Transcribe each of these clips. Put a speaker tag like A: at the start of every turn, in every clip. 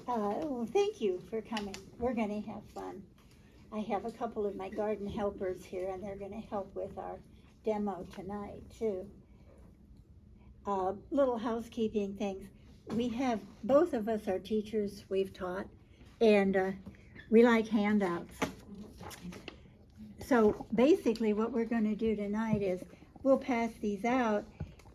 A: Well, thank you for coming. We're going to have fun. I have a couple of my garden helpers here, and they're going to help with our demo tonight, too. Little housekeeping things. We have, both of us are teachers, we've taught, and we like handouts. So basically what we're going to do tonight is we'll pass these out,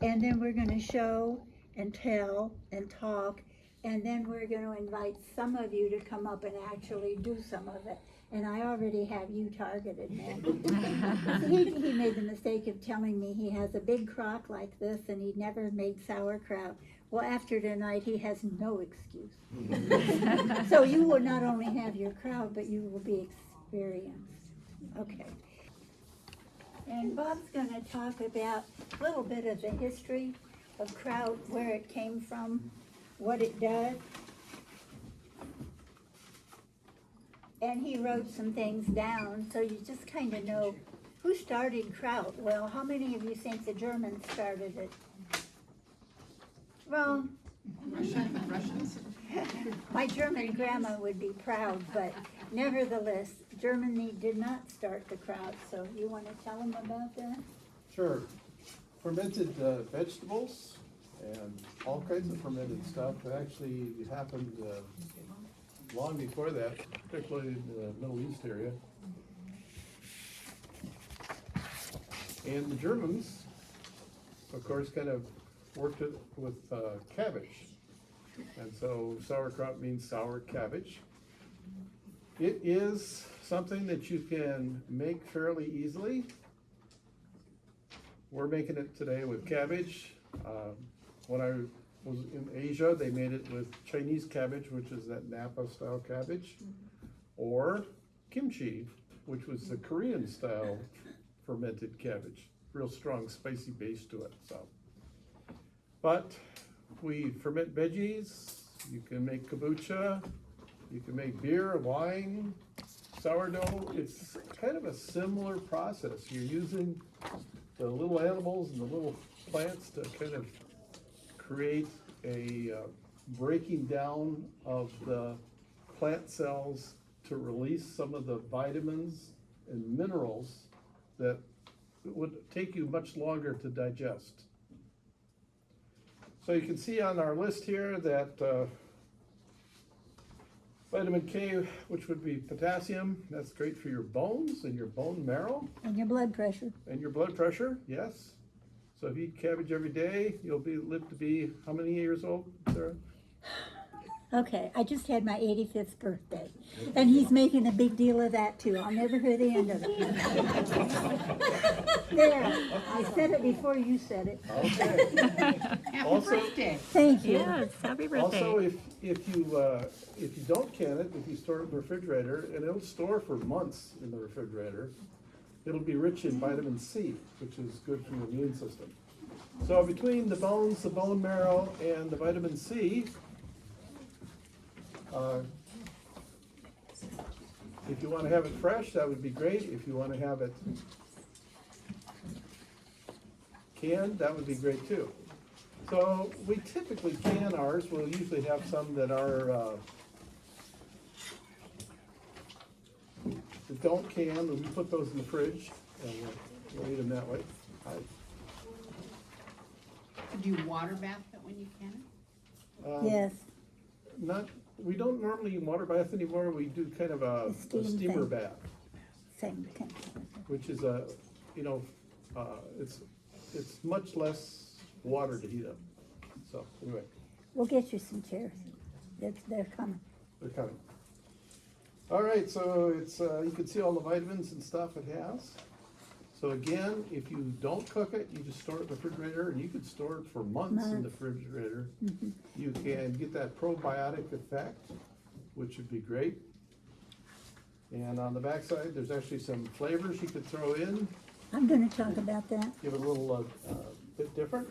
A: and then we're going to show and tell and talk, and then we're going to invite some of you to come up and actually do some of it. And I already have you targeted, man. He made the mistake of telling me he has a big crock like this and he never made sauerkraut. Well, after tonight, he has no excuse. So you will not only have your kraut, but you will be experienced. Okay. And Bob's going to talk about a little bit of the history of kraut, where it came from, what it does. And he wrote some things down, so you just kind of know who started kraut. Well, how many of you think the Germans started it? Well,
B: Russians.
A: My German grandma would be proud, but nevertheless, Germany did not start the kraut, so you want to tell them about that?
C: Sure. Fermented vegetables and all kinds of fermented stuff actually happened long before that, particularly in the Middle East area. And the Germans, of course, kind of worked it with cabbage. And so sauerkraut means sour cabbage. It is something that you can make fairly easily. We're making it today with cabbage. When I was in Asia, they made it with Chinese cabbage, which is that Napa style cabbage, or kimchi, which was the Korean style fermented cabbage. Real strong spicy base to it. So, but we ferment veggies. You can make kombucha. You can make beer, wine, sourdough. It's kind of a similar process. You're using the little animals and the little plants to kind of create a breaking down of the plant cells to release some of the vitamins and minerals that would take you much longer to digest. So you can see on our list here that vitamin K, which would be potassium, that's great for your bones and your bone marrow.
A: And your blood pressure.
C: And your blood pressure, yes. So if you eat cabbage every day, you'll live to be how many years old, Sarah?
A: Okay, I just had my 85th birthday, and he's making a big deal of that too. I'll never hear the end of it. There, I said it before you said it.
C: Okay.
B: Happy
C: Also-
B: birthday.
A: Thank you.
D: Yes, happy birthday.
C: Also, if you don't can it, if you store it in the refrigerator, and it'll store for months in the refrigerator, it'll be rich in vitamin C, which is good for your immune system. So between the bones, the bone marrow, and the vitamin C, if you want to have it fresh, that would be great. If you want to have it canned, that would be great too. So we typically can ours. We'll usually have some that are that don't can, and we put those in the fridge, and we'll eat them that way.
B: Do you water bath it when you can?
A: Yes.
C: We don't normally water bath anymore. We do kind of a
A: Steam
C: steamer
A: thing.
C: bath,
A: Same thing.
C: which is it's much less water to heat up. So anyway,
A: We'll get you some chairs. They're coming.
C: they're coming. All right, so it's you can see all the vitamins and stuff it has. So again, if you don't cook it, you just store it in the refrigerator, and you can store it for months in the refrigerator.
A: Mm-hmm.
C: You can get that probiotic effect, which would be great. And on the backside, there's actually some flavors you could throw in,
A: I'm going to talk about that.
C: give it a little bit different.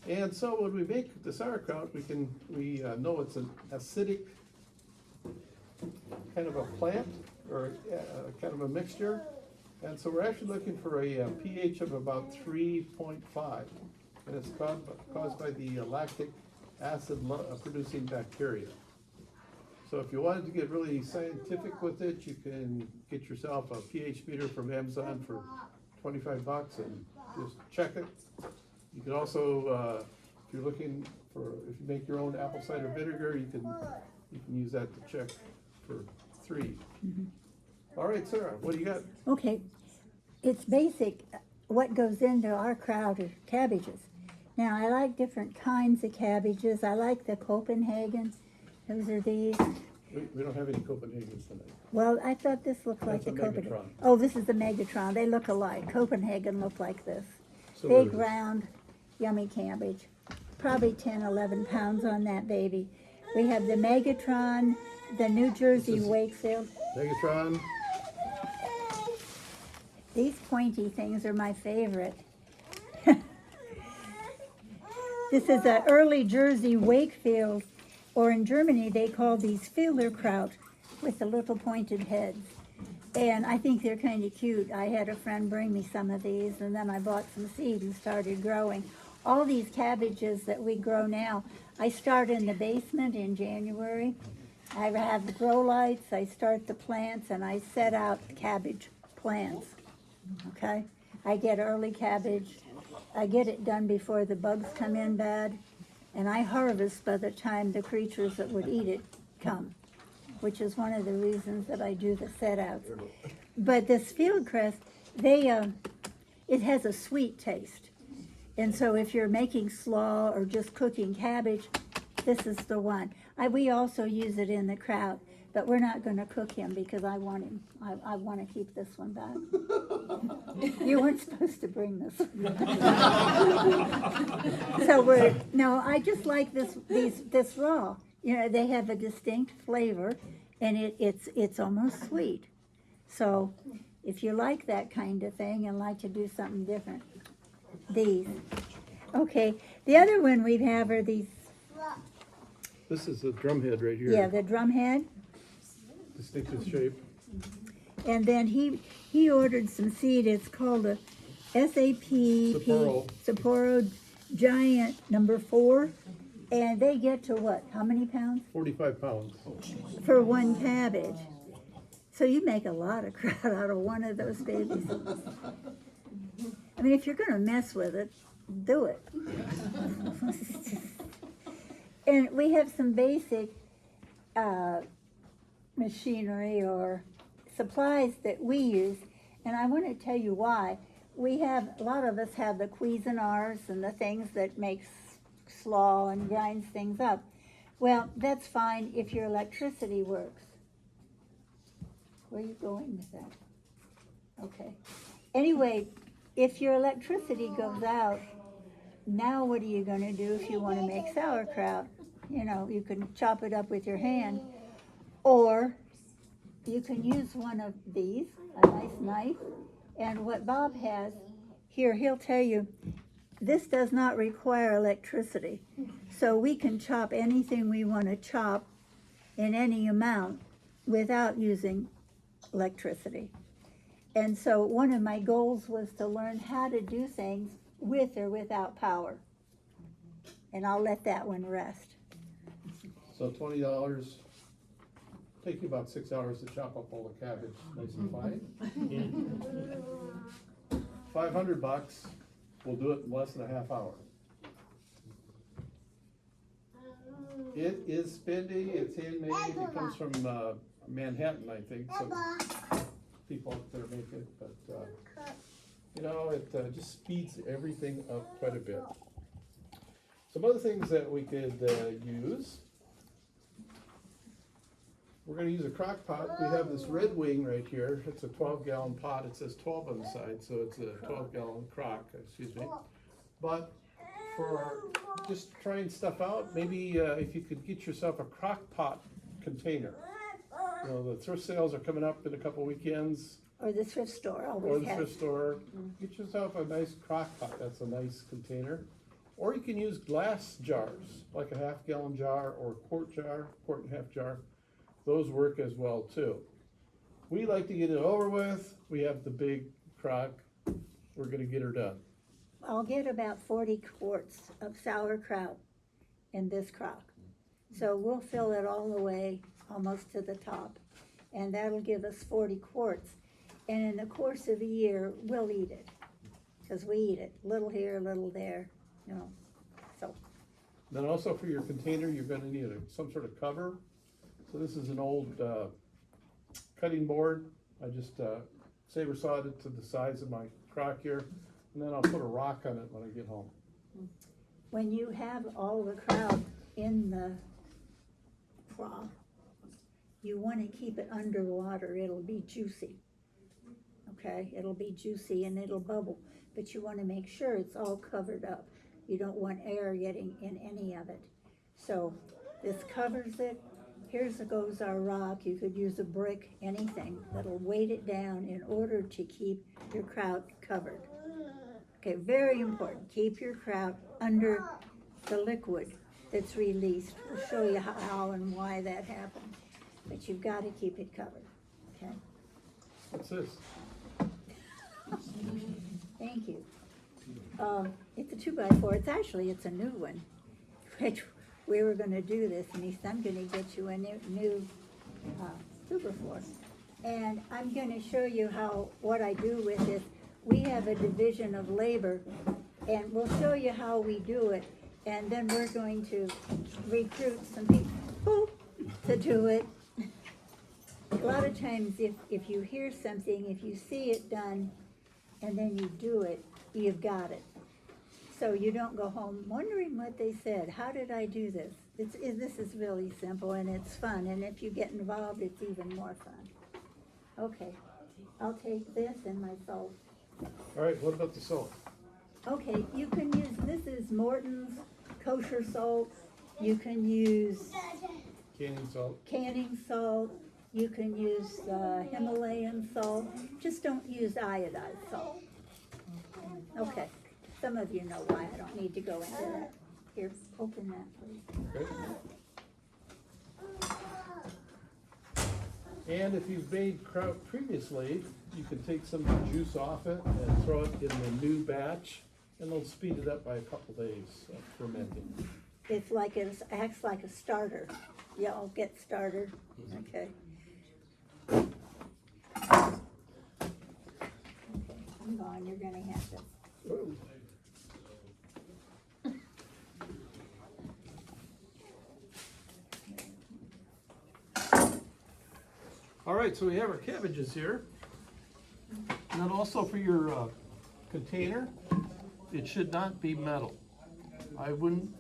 C: And so when we make the sauerkraut, we know it's an acidic kind of a plant, or kind of a mixture. And so we're actually looking for a pH of about 3.5, and it's caused by the lactic acid producing bacteria. So if you wanted to get really scientific with it, you can get yourself a pH meter from Amazon for $25 and just check it. You can also, if you're looking for, if you make your own apple cider vinegar, you can use that to check for 3. All right, Sarah, what do you got?
A: Okay, it's basic. What goes into our kraut are cabbages. Now, I like different kinds of cabbages. I like the Copenhagen. Those are these.
C: We don't have any Copenhagen's tonight.
A: Well, I thought this looked like
C: That's
A: the
C: a
A: Copenhagen.
C: Megatron.
A: Oh, this is the Megatron. They look alike. Copenhagen look like this.
C: So
A: Big,
C: it is.
A: round, yummy cabbage. Probably 10, 11 pounds on that baby. We have the Megatron, the New Jersey
C: This is-
A: Wakefield.
C: Megatron,
A: These pointy things are my favorite. This is an early Jersey Wakefield, or in Germany they call these Fielderkraut with the little pointed heads. And I think they're kind of cute. I had a friend bring me some of these, and then I bought some seed and started growing. All these cabbages that we grow now, I start in the basement in January. I have the grow lights, I start the plants, and I set out cabbage plants. Okay? I get early cabbage. I get it done before the bugs come in bad, and I harvest by the time the creatures that would eat it come, which is one of the reasons that I do the set outs. But this field cress, it has a sweet taste. And so if you're making slaw or just cooking cabbage, this is the one. We also use it in the kraut, but we're not gonna cook him because I want him. I wanna keep this one back. You weren't supposed to bring this one. So no, I just like this raw. You know, they have a distinct flavor and it's almost sweet. So if you like that kind of thing and like to do something different, these. Okay, the other one we have are these,
C: this is the drumhead right here.
A: yeah, the drumhead.
C: Distinctive shape.
A: And then he ordered some seed. It's called a Sapporo Giant number 4. And they get to what? How many pounds?
C: 45 pounds.
A: For one cabbage. So you make a lot of kraut out of one of those babies. I mean, if you're gonna mess with it, do it. And we have some basic machinery or supplies that we use, and I want to tell you why. A lot of us have the Cuisinarts and the things that makes slaw and grinds things up. Well, that's fine if your electricity works. Where are you going with that? Okay. Anyway, if your electricity goes out, now what are you going to do if you want to make sauerkraut? You know, you can chop it up with your hand, or you can use one of these, a nice knife. And what Bob has here, he'll tell you, this does not require electricity. So we can chop anything we want to chop in any amount without using electricity. And so one of my goals was to learn how to do things with or without power. And I'll let that one rest.
C: So $20, take you about 6 hours to chop up all the cabbage, nice and fine. $500, we'll do it in less than a half hour. It is spendy, it's handmade, it comes from Manhattan, I think, so people up there make it, but, you know, it just speeds everything up quite a bit. Some other things that we could use. We're gonna use a crock pot. We have this Red Wing right here. It's a 12-gallon pot. It says 12 on the side, so it's a 12-gallon crock, excuse me. But for just trying stuff out, maybe if you could get yourself a crock pot container. You know, the thrift sales are coming up in a couple weekends,
A: Or the thrift store
C: or
A: always
C: the
A: has.
C: thrift store. Get yourself a nice crock pot. That's a nice container. Or you can use glass jars, like a half-gallon jar or a quart and a half jar. Those work as well too. We like to get it over with. We have the big crock. We're gonna get her done.
A: I'll get about 40 quarts of sauerkraut in this crock. So we'll fill it all the way almost to the top. And that'll give us 40 quarts. And in the course of a year, we'll eat it, because we eat it, little here, little there, you know, so.
C: Then also for your container, you're gonna need some sort of cover. So this is an old cutting board. I just saber sawed it to the size of my crock here, and then I'll put a rock on it when I get home.
A: When you have all the kraut in the trough, you want to keep it underwater. It'll be juicy. Okay, it'll be juicy and it'll bubble, but you want to make sure it's all covered up. You don't want air getting in any of it. So this covers it. Goes our rock. You could use a brick, anything that'll weight it down in order to keep your kraut covered. Okay, very important. Keep your kraut under the liquid that's released. We'll show you how and why that happens. But you've got to keep it covered, okay?
C: What's this?
A: Thank you. It's a 2x4. It's a new one. Which we were gonna do this, and he said, I'm gonna get you a new super force. And I'm gonna show you what I do with this. We have a division of labor, and we'll show you how we do it. And then we're going to recruit some people to do it. A lot of times, if you hear something, if you see it done, and then you do it, you've got it. So you don't go home wondering what they said. How did I do this? This is really simple, and it's fun, and if you get involved, it's even more fun. Okay, I'll take this and my salt.
C: All right, what about the salt?
A: Okay, you can use, this is Morton's kosher salt. You can use canning salt. You can use Himalayan salt. Just don't use iodized salt. Okay, some of you know why. I don't need to go into that. Here, open that, please.
C: Okay. And if you've made kraut previously, you can take some of the juice off it and throw it in the new batch, and they'll speed it up by a couple days of fermenting.
A: It's like it acts like a starter. Y'all get started, okay? Okay, I'm going. You're gonna have to.
C: Whoa. All right, so we have our cabbages here. And then also for your container, it should not be metal. I wouldn't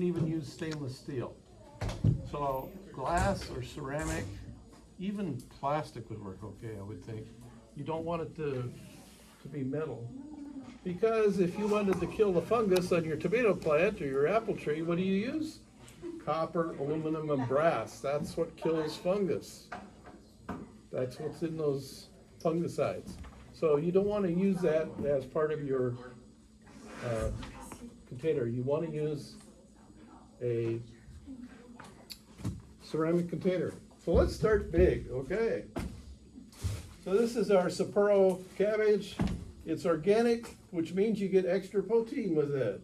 C: even use stainless steel. So glass or ceramic, even plastic would work okay, I would think. You don't want it to be metal. Because if you wanted to kill the fungus on your tomato plant or your apple tree, what do you use? Copper, aluminum, and brass. That's what kills fungus. That's what's in those fungicides. So you don't want to use that as part of your container. You want to use a ceramic container. So let's start big, okay? So this is our Sapporo cabbage. It's organic, which means you get extra protein with it.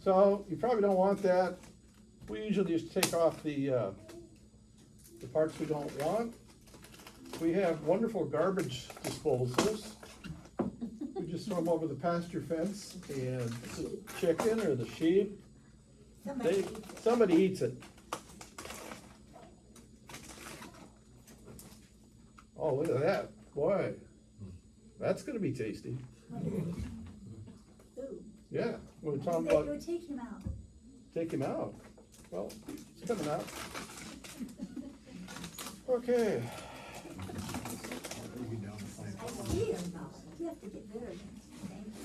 C: So you probably don't want that. We usually just take off the parts we don't want. We have wonderful garbage disposals. We just throw them over the pasture fence, and the chicken or the sheep, somebody eats it. Oh, look at that. Boy, that's gonna be tasty.
A: Ooh.
C: Yeah, we're talking
A: Go
C: about
A: take him out.
C: take him out. Well, it's coming out. Okay.
A: You have to get rid of him.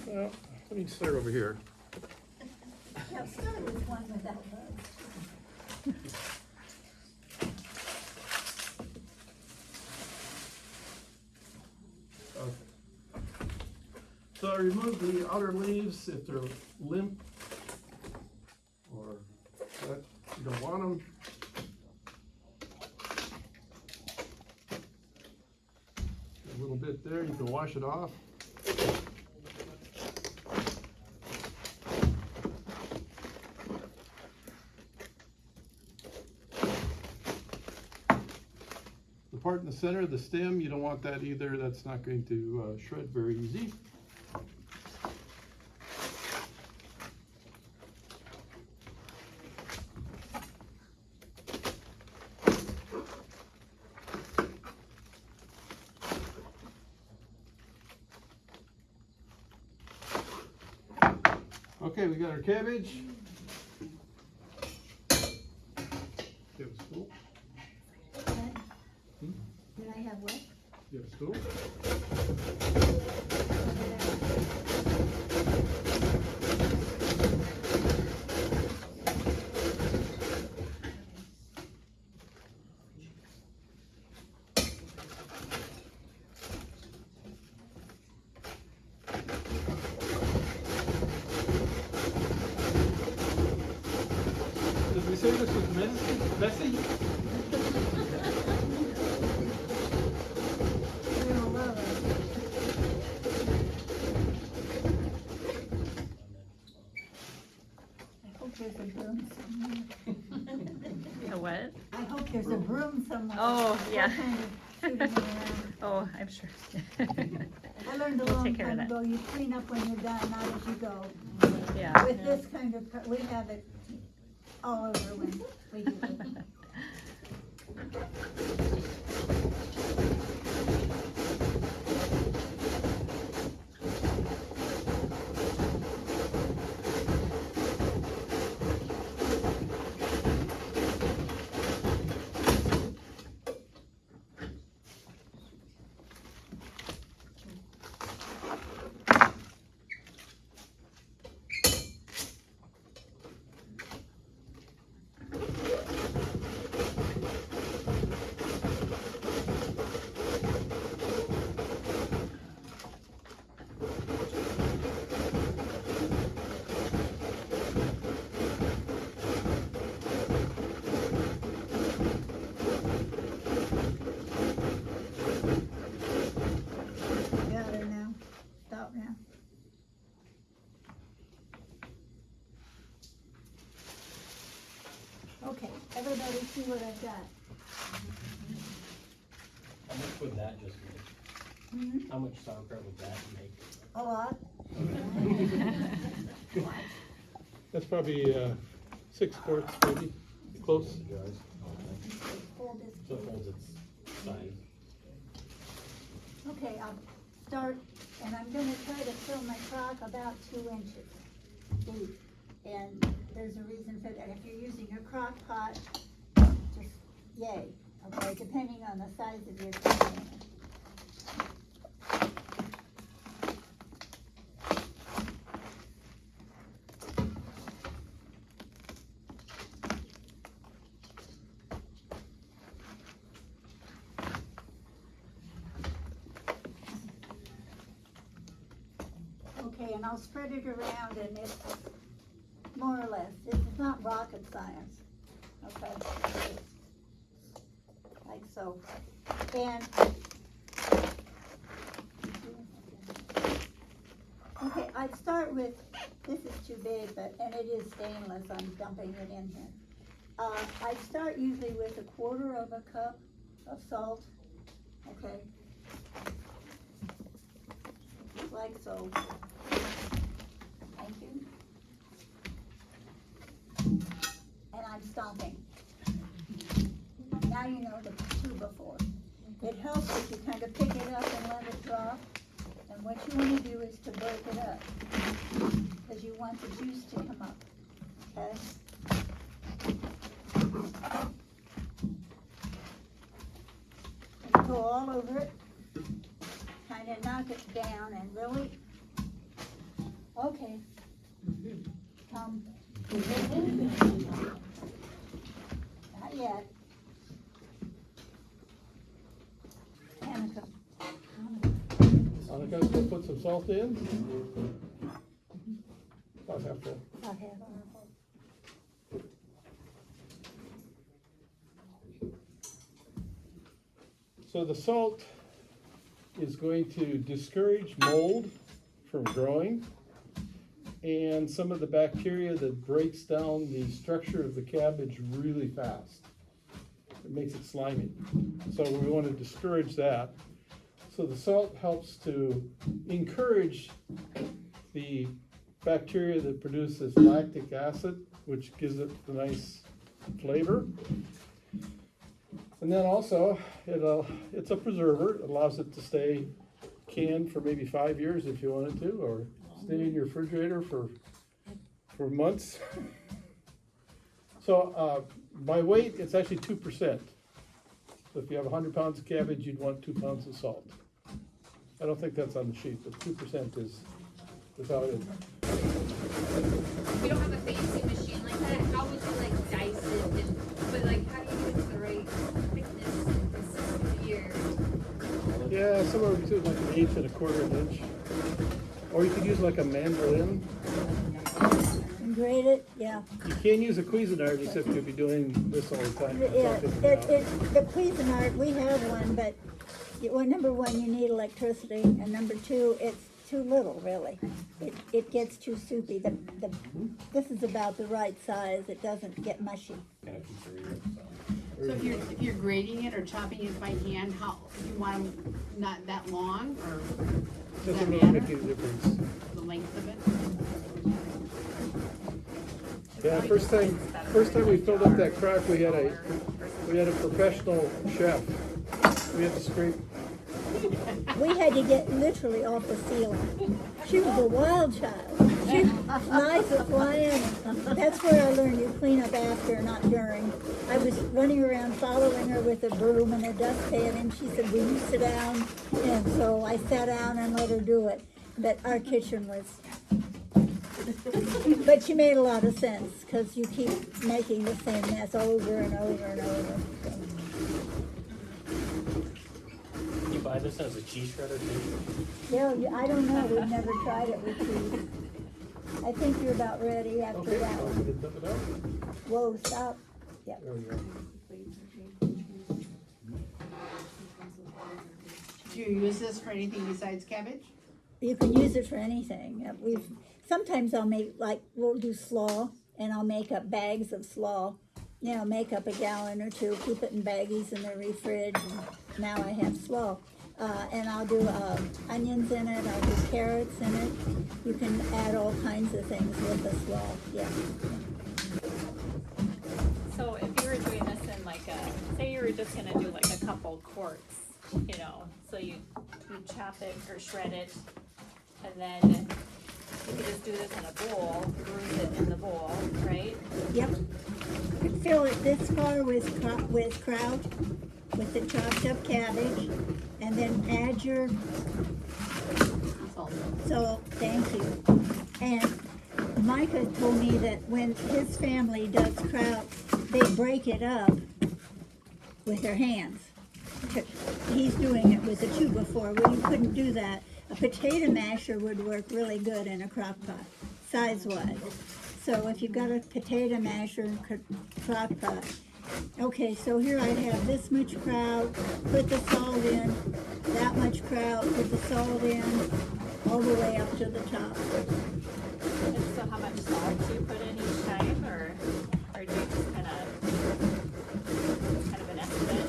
C: Well, let me start over here.
A: Now start with one without bugs.
C: Okay. So I remove the outer leaves if they're limp or that you don't want them. A little bit there, you can wash it off. part in the center, the stem, you don't want that either. That's not going to shred very easy. Okay, we got our cabbage. You have a stool?
A: Did I have what?
C: You have a stool? Did we say this was messy?
A: You're gonna love it. I hope there's a broom somewhere.
D: A what?
A: I hope there's a broom somewhere.
D: Oh, yeah.
A: What kind of shooting around?
D: Oh, I'm sure.
A: I learned a
D: We'll
A: long
D: take care of
A: time
D: that.
A: ago, you clean up when you're done, not as you go.
D: Yeah.
A: With this kind of, we have it all over when we do it. Got her now. Stop now. Okay, everybody see what I've got?
E: How much would that just make?
A: Hmm?
E: How much sauerkraut would that make?
A: A lot?
C: That's probably 6 quarts, maybe, close.
A: Hold this
E: So it
A: case.
E: holds its size.
A: Okay, I'll start, and I'm gonna try to fill my crock about 2 inches deep. And there's a reason for that. If you're using a crock pot, just yay, okay, depending on the size of your container. Okay, and I'll spread it around, and it's more or less, it's not rocket science, okay? Like so. And, okay, I'd start with, this is too big, and it is stainless, I'm dumping it in here. I'd start usually with 1/4 of a cup of salt, okay? Like so. Thank you. And I'm stomping. Now you know the 2 before. It helps if you kind of pick it up and let it drop. And what you want to do is to break it up, because you want the juice to come up, okay? And go all over it. Kind of knock it down and really, okay, come. Not yet. Annika.
C: Annika's gonna put some salt in. About half full.
A: I'll have
C: So the salt is going to discourage mold from growing and some of the bacteria that breaks down the structure of the cabbage really fast. It makes it slimy. So we want to discourage that. So the salt helps to encourage the bacteria that produces lactic acid, which gives it a nice flavor. And then also, it's a preserver. It allows it to stay canned for maybe 5 years if you wanted to, or stay in your refrigerator for months. So by weight, it's actually 2%. So if you have 100 pounds of cabbage, you'd want 2 pounds of salt. I don't think that's on the sheet, but 2% is how it is.
F: We don't have a fancy machine like that. How would you like dice it? And, but like, how do you get it to the right thickness and consistency? Or
C: Yeah, somewhere between like 1/8 and 1/4 inch. Or you could use like a mandolin.
A: And grate it, yeah.
C: You can't use a Cuisinart except you'll be doing this all the time.
A: Yeah, the Cuisinart, we have one, but, well, number one, you need electricity, and number two, it's too little, really. It gets too soupy. This is about the right size. It doesn't get mushy.
E: Kind of consider it, so.
B: So if you're grating it or chopping it by hand, how, you want them not that long, or does
C: Doesn't
B: that
C: really
B: matter?
C: make any difference.
B: The length of it?
C: Yeah, first time we filled up that crack, we had a professional chef. We had to scrape.
A: We had to get literally off the ceiling. She was a wild child. She was nice at flying. That's where I learned you clean up after, not during. I was running around following her with a broom and a dustpan, and she said, "Will you sit down?" And so I sat down and let her do it. But our kitchen was. But she made a lot of sense because you keep making the same mess over and over and over. So.
E: You buy this as a cheese shredder too?
A: Yeah, I don't know. We've never tried it with cheese. I think you're about ready after
C: Okay,
A: that
C: we
A: one.
C: can dump it out.
A: Whoa, stop. Yeah.
C: There we go.
B: Do you use this for anything besides cabbage?
A: You can use it for anything. Sometimes I'll make, like, we'll do slaw, and I'll make up bags of slaw. You know, make up a gallon or two, keep it in baggies in the refrige, and now I have slaw. And I'll do onions in it, I'll do carrots in it. You can add all kinds of things with the slaw, yeah.
D: So if you were doing this in like say you were just gonna do like a couple quarts, you know, so you chop it or shred it, and then you could just do this in a bowl, bruise it in the bowl, right?
A: Yep. You could fill it this far with kraut, with the chopped up cabbage, and then add your salt. Thank you. And Micah told me that when his family does kraut, they break it up with their hands. He's doing it with a 2x4. Well, you couldn't do that. A potato masher would work really good in a crock pot, size-wise. So if you've got a potato masher and crock pot, okay, so here I have this much kraut, put the salt in, that much kraut, put the salt in, all the way up to the top.
D: And so how much salt do you put in each time, or do you just kind of an estimate?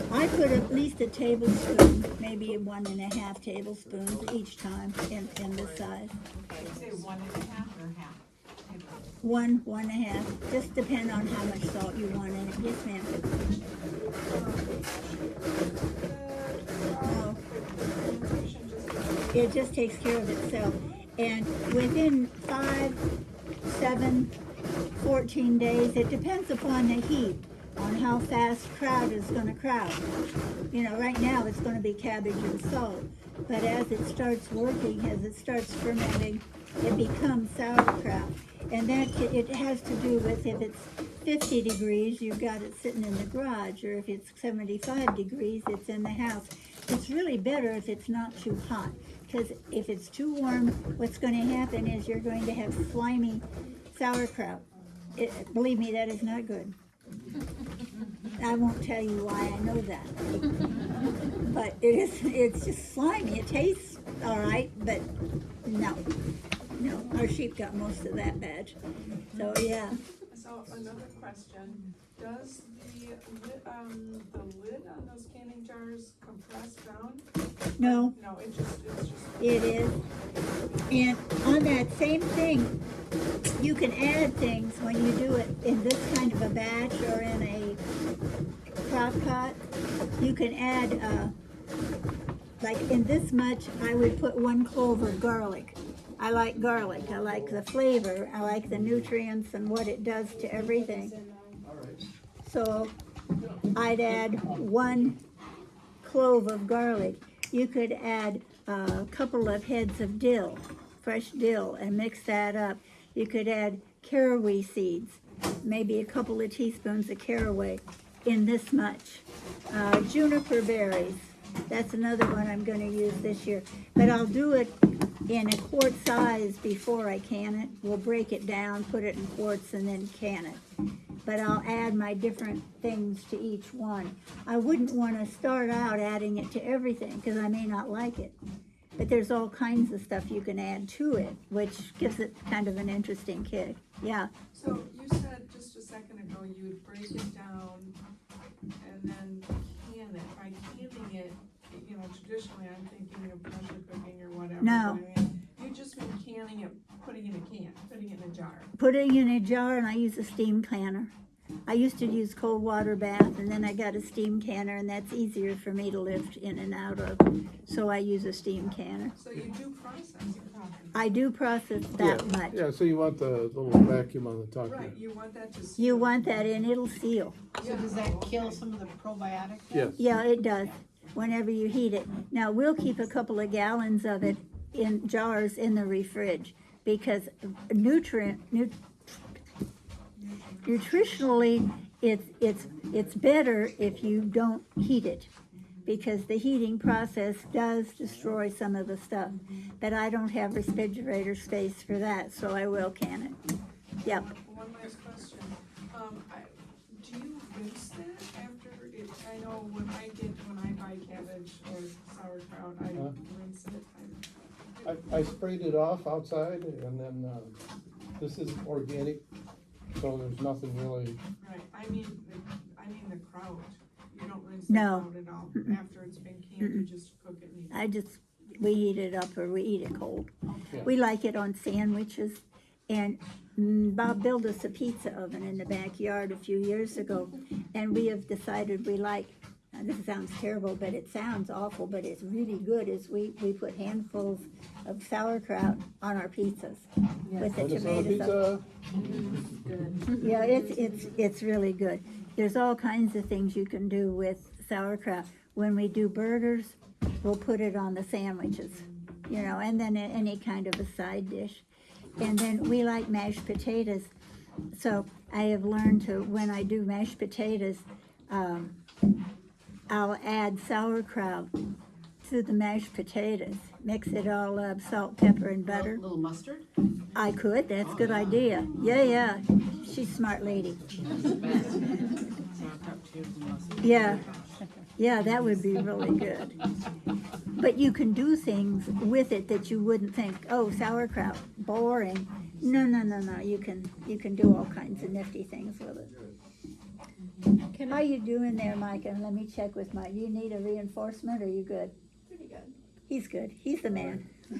A: I put at least a tablespoon, maybe 1.5 tablespoons each time in this size.
B: Say 1.5 or half?
A: 1.5, just depend on how much salt you want in it. Yes, ma'am. No. It just takes care of itself. And within 5, 7, 14 days, it depends upon the heat, on how fast kraut is going to kraut. You know, right now it's going to be cabbage and salt. But as it starts working, as it starts fermenting, it becomes sauerkraut. And that it has to do with if it's 50 degrees, you've got it sitting in the garage, or if it's 75 degrees, it's in the house. It's really better if it's not too hot, because if it's too warm, what's going to happen is you're going to have slimy sauerkraut. Believe me, that is not good. I won't tell you why I know that. But it's just slimy. It tastes all right, but no, our sheep got most of that batch. So yeah.
G: So another question, does the lid on those canning jars compress down?
A: No,
G: No, it's just.
A: it is. And on that same thing, you can add things when you do it in this kind of a batch or in a crock pot. You can add, like in this much, I would put 1 clove of garlic. I like garlic, I like the flavor, I like the nutrients and what it does to everything. So I'd add 1 clove of garlic. You could add a couple of heads of dill, fresh dill, and mix that up. You could add caraway seeds, maybe a couple of teaspoons of caraway in this much. Juniper berries, that's another one I'm gonna use this year. But I'll do it in a quart size before I can it. We'll break it down, put it in quarts, and then can it. But I'll add my different things to each one. I wouldn't want to start out adding it to everything, because I may not like it. But there's all kinds of stuff you can add to it, which gives it kind of an interesting kick. Yeah,
G: So you said just a second ago you would break it down and then can it. By canning it, you know, traditionally I'm thinking of pressure cooking or whatever.
A: No.
G: but I mean, you just mean canning it, putting it in a can, putting it in a jar.
A: putting in a jar, and I use a steam canner. I used to use cold water bath, and then I got a steam canner, and that's easier for me to lift in and out of. So I use a steam canner.
G: So you do process your coffee.
A: I do process that much.
C: Yeah, so you want the little vacuum on the top
G: Right,
C: here.
G: you want that to.
A: You want that in, it'll seal.
B: So does that kill some of the probiotics?
C: Yes.
A: Yeah, it does, whenever you heat it. Now, we'll keep a couple of gallons of it in jars in the refrige, because nutritionally, it's better if you don't heat it, because the heating process does destroy some of the stuff. But I don't have refrigerator space for that, so I will can it. Yep.
G: One last question, do you rinse that after it, I know when I buy cabbage or sauerkraut, I rinse it.
C: I sprayed it off outside, and then, this is organic, so there's nothing really,
G: Right, I mean the kraut, you don't rinse
A: No.
G: the kraut at all, after it's been canned, you just cook it and eat it.
A: We heat it up or we eat it cold.
C: Yeah.
A: We like it on sandwiches. And Bob built us a pizza oven in the backyard a few years ago. And we have decided we like, now this sounds terrible, but it sounds awful, but it's really good, is we put handfuls of sauerkraut on our pizzas with the
C: and it's on a
A: tomatoes.
C: pizza.
A: Yeah, it's really good. There's all kinds of things you can do with sauerkraut. When we do burgers, we'll put it on the sandwiches, you know, and then any kind of a side dish. And then we like mashed potatoes. So I have learned to, when I do mashed potatoes, I'll add sauerkraut to the mashed potatoes. Mix it all up, salt, pepper, and butter.
B: Little mustard?
A: I could, that's a good idea. Yeah, she's a smart lady. Yeah, that would be really good. But you can do things with it that you wouldn't think, oh, sauerkraut, boring. No, you can do all kinds of nifty things with it. How you doing there, Micah? Let me check with Mike. You need a reinforcement, or are you good?
D: Pretty good.
A: He's good, he's the man.
C: So,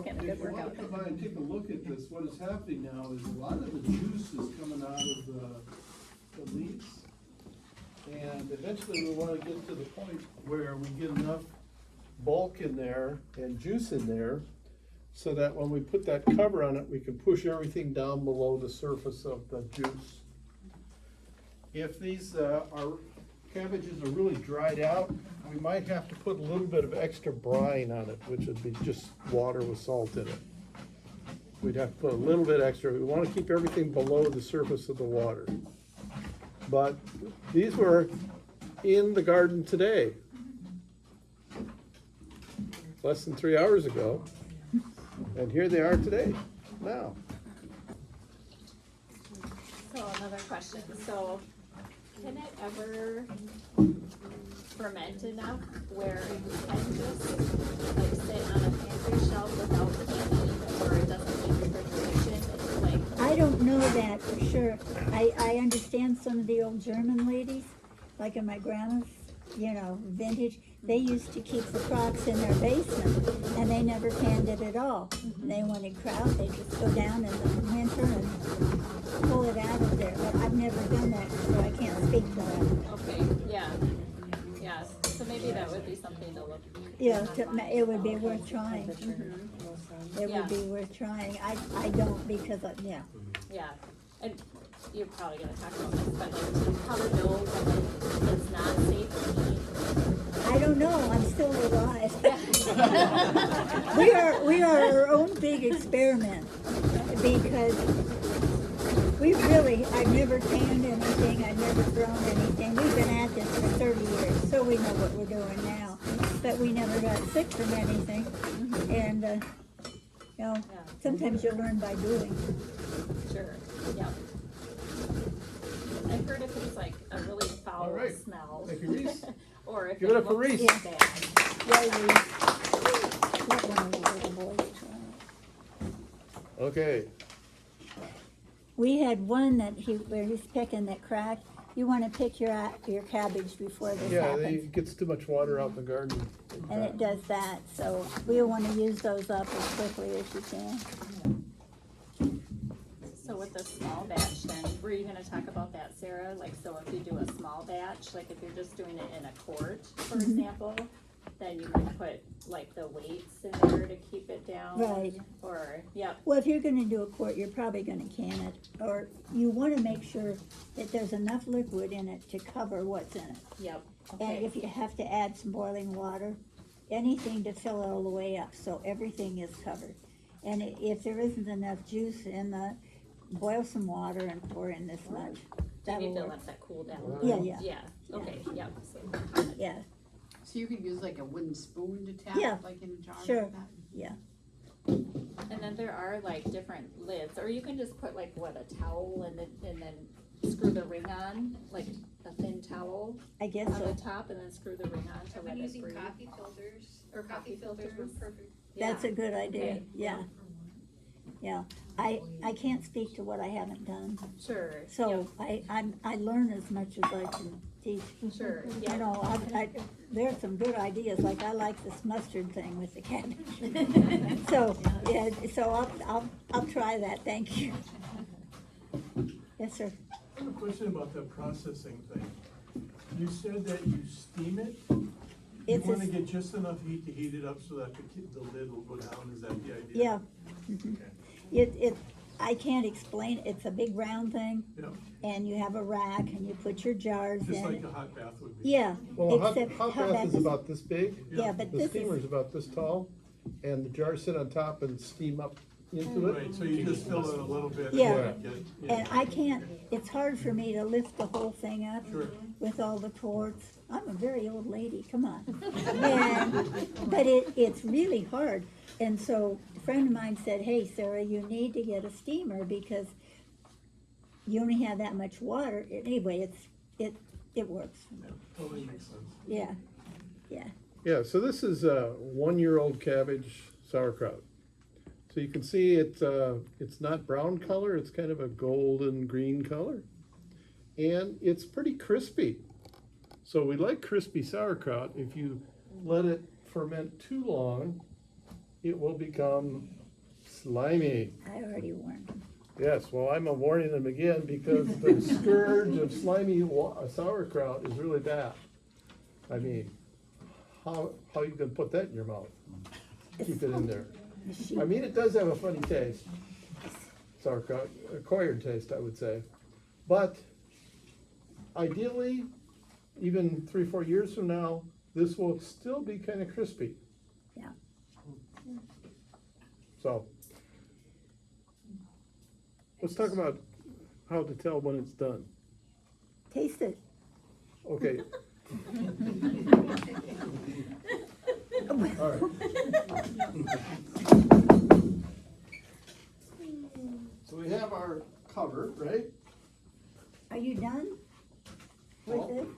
C: if you want to come by and take a look at this, what is happening now is a lot of the juice is coming out of the leaves. And eventually we want to get to the point where we get enough bulk in there and juice in there, so that when we put that cover on it, we can push everything down below the surface of the juice. If these cabbages are really dried out, we might have to put a little bit of extra brine on it, which would be just water with salt in it. We'd have to put a little bit extra. We want to keep everything below the surface of the water. But these were in the garden today, less than 3 hours ago, and here they are today, now.
D: So another question, so can it ever ferment enough where you can just like sit on a pantry shelf without canning, or it doesn't need refrigeration? It's like
A: I don't know that for sure. I understand some of the old German ladies, like in my grandma's, vintage, they used to keep the crocks in their basement, and they never canned it at all. And they wanted kraut, they just go down in the winter and pull it out of there. But I've never done that, so I can't speak to that.
D: Okay, yeah, yeah, so maybe that would be something to look.
A: Yeah, it would be worth trying. It
D: Yeah.
A: would be worth trying. I don't because,
D: Yeah, and you're probably gonna talk about this, but like, how to know when it's not safe to eat.
A: I don't know, I'm still alive.
D: Yeah.
A: We are our own big experiment because I've never canned anything, I've never grown anything. We've been at this for 30 years, so we know what we're doing now. But we never got sick from anything. And, sometimes you learn by doing.
D: Sure, yeah. I've heard if it's like a really foul
C: All right.
D: smell.
C: Thank you, Reese.
D: Or if
C: Give
D: it
C: it up for
D: looks
C: Reese.
A: Yeah.
D: bad.
A: Let one of the little boys try.
C: Okay,
A: We had one where he's picking that cracked. You wanna pick your cabbage before this
C: yeah,
A: happens.
C: it gets too much water out in the garden.
A: And it does that, so we wanna use those up as quickly as you can.
D: So with the small batch then, were you gonna talk about that, Sarah? Like, so if you do a small batch, like if you're just doing it in a quart, for example, then you can put like the weights in there to keep it down.
A: Right.
D: Or, yep,
A: Well, if you're gonna do a quart, you're probably gonna can it, or you wanna make sure that there's enough liquid in it to cover what's in it.
D: yep,
A: And
D: okay,
A: if you have to add some boiling water, anything to fill it all the way up, so everything is covered. And if there isn't enough juice in boil some water and pour in this much.
D: do you
A: That'll
D: need to
A: work.
D: let that cool down?
A: Yeah.
D: Yeah, okay, yep, so,
A: Yeah,
B: So you could use like a wooden spoon to tap,
A: Yeah,
B: like in a jar
A: sure.
B: like that?
A: yeah.
D: and then there are like different lids, or you can just put like, what, a towel and then screw the ring on, like a thin towel
A: I guess
D: on
A: so.
D: the top and then screw the ring on to
F: I've
D: let
F: been
D: it
F: using
D: breathe.
F: coffee filters,
D: Or
F: coffee filters were perfect.
A: That's a good idea,
D: Okay.
A: yeah. Yeah, I can't speak to what I haven't done,
D: Sure,
A: so I learn as much as I can teach.
D: sure,
A: You
D: yeah.
A: know, there's some good ideas, like I like this mustard thing with the cabbage. So, yeah, so I'll try that, thank you. Yes, sir.
H: I have a question about that processing thing. You said that you steam it? You
A: It's a
H: wanna
A: s-
H: get just enough heat to heat it up so that the lid will go down, is that the idea?
A: Yeah.
H: Okay.
A: I can't explain, it's a big round thing,
H: Yeah,
A: and you have a rack, and you put your jars
H: just
A: in.
H: like a hot bath would be.
A: Yeah,
C: Well, a
A: except
C: hot
A: how
C: bath is
A: that-
C: about this big.
A: Yeah, but
C: The
A: this
C: steamer's
A: is,
C: about this tall, and the jars sit on top and steam up into it.
H: Right, so you just fill it a little bit.
A: Yeah.
H: and get-
A: and I can't, it's hard for me to lift the whole thing up
H: Sure.
A: with all the cords. I'm a very old lady, come on. But it's really hard, and so a friend of mine said, hey, Sarah, you need to get a steamer because you only have that much water. Anyway, it works,
H: Yeah, totally makes sense.
A: yeah.
C: Yeah, so this is a 1-year-old cabbage sauerkraut. So you can see it's not brown color, it's kind of a golden green color. And it's pretty crispy. So we like crispy sauerkraut. If you let it ferment too long, it will become slimy.
A: I already warned him.
C: Yes, well, I'm warning them again because the scourge of slimy sauerkraut is really bad. I mean, how you can put that in your mouth? Keep it in there. I mean, it does have a funny taste. Sauerkraut, acquired taste, I would say. But ideally, even 3-4 years from now, this will still be kind of crispy.
A: Yeah.
C: So, let's talk about how to tell when it's done.
A: Taste it.
C: Okay. All right. So we have our cover, right?
A: Are you done with
C: Well,
A: it?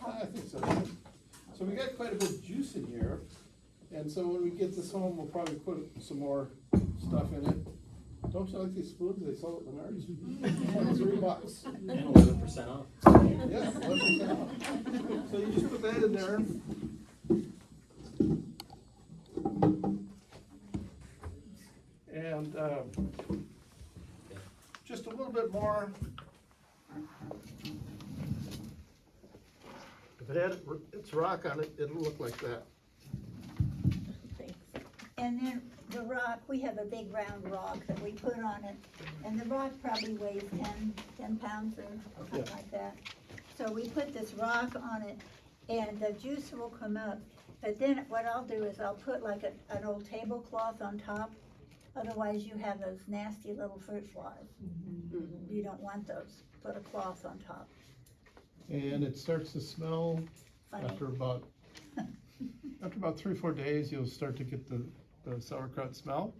C: I think so. So we got quite a bit of juice in here, and so when we get this home, we'll probably put some more stuff in it. Don't you like these spoons? They sell at Menards. $3.
E: And 11% off.
C: Yeah, 11% off. So you just put that in there. And, just a little bit more. If it had its rock on it, it'll look like that.
A: And then the rock, we have a big round rock that we put on it, and the rock probably weighs 10 pounds or something
C: Yeah.
A: like that. So we put this rock on it, and the juice will come up. But then what I'll do is I'll put like an old tablecloth on top. Otherwise you have those nasty little fruit flies. You don't want those. Put a cloth on top.
C: And it starts to smell
A: Funny.
C: after about 3-4 days, you'll start to get the sauerkraut smell.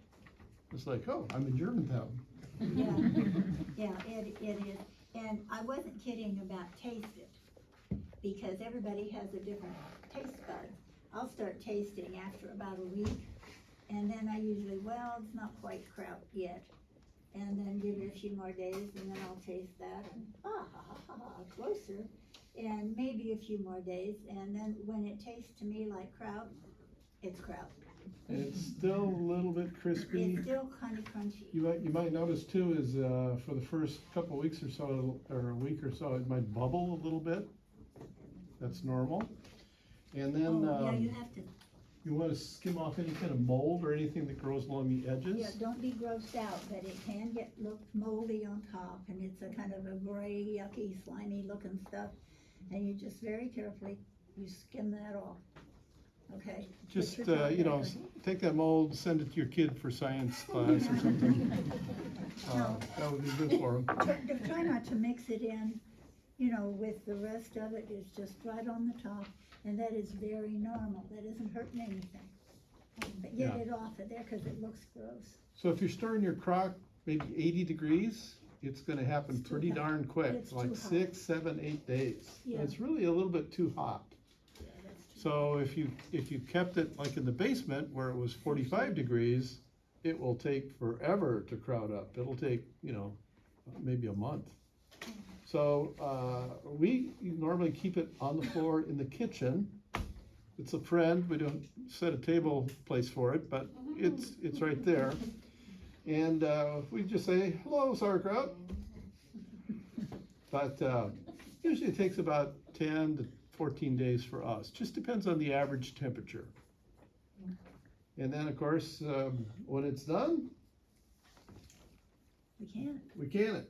C: It's like, oh, I'm in Germantown.
A: Yeah, it is. And I wasn't kidding about taste it, because everybody has a different taste bud. I'll start tasting after about a week, and then I usually, well, it's not quite kraut yet. And then give it a few more days, and then I'll taste that, and closer. And maybe a few more days, and then when it tastes to me like kraut, it's kraut.
C: And it's still a little bit crispy.
A: It's still kind of crunchy.
C: You might notice too is, for the first couple weeks or so, or a week or so, it might bubble a little bit. That's normal. And then,
A: Oh, yeah, you have to,
C: you wanna skim off any kind of mold or anything that grows along the edges.
A: yeah, don't be grossed out, but it can look moldy on top, and it's a kind of a gray, yucky, slimy looking stuff. And you just very carefully, you skim that off, okay?
C: Just,
A: Put your tongue there.
C: take that mold, send it to your kid for science class or something. That would be good for him.
A: Try not to mix it in, with the rest of it. It's just right on the top, and that is very normal. That isn't hurting anything. But get
C: Yeah.
A: it off of there, cause it looks gross.
C: So if you're stirring your crock maybe 80 degrees, it's gonna happen
A: It's too
C: pretty
A: hot.
C: darn quick,
A: It's
C: like
A: too hot.
C: 6, 7, 8 days.
A: Yeah.
C: It's really a little bit too hot.
A: Yeah, that's too
C: So if you kept it like in the basement where it was 45 degrees, it will take forever to kraut up. It'll take, maybe a month. So, we normally keep it on the floor in the kitchen. It's a friend, we don't set a table place for it, but it's right there. And, we just say, hello, sauerkraut. But, usually it takes about 10 to 14 days for us, just depends on the average temperature. And then, of course, when it's done,
A: We can't.
C: we can it.